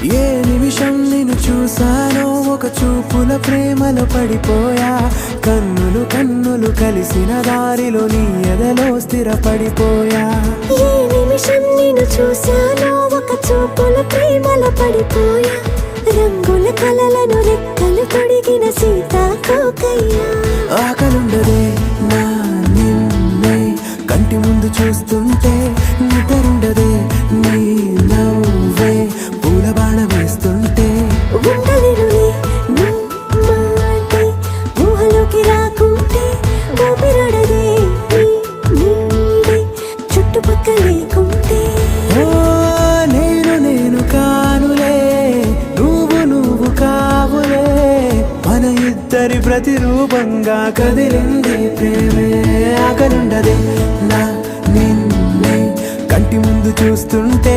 ఏ నిమిషం నిన్ను చూసానో ఒక చూపుల ప్రేమలో పడిపోయా. కన్నులు కన్నులు కలిసిన దారిలో నీ ఎదలో స్థిరపడిపోయా. ఏ నిమిషం నిన్ను చూసానో ఒక చూపుల ప్రేమలో పడిపోయా. రంగుల కలలను రెక్కలు తొడిగిన సీతాకోకయ్యా. ఆకలుండదే నా నిన్నే కంటి ముందు చూస్తుంటే, నిద్రుండదే నీ నవ్వే పూల బాణ వేస్తుంటే. ఉండలేనులే నీ మాటే ఊహలోకి రాకుంటే, ఊపిరాడదే నీ నీడే చుట్టుపక్కల లేకుంటే. ఓ నేను నేను కానులే, నువ్వు కావులే, మన ఇద్దరి ప్రతిరూపంగా కదిలింది ప్రేమే. ఆకలుండదే నా నిన్నే కంటి ముందు చూస్తుంటే,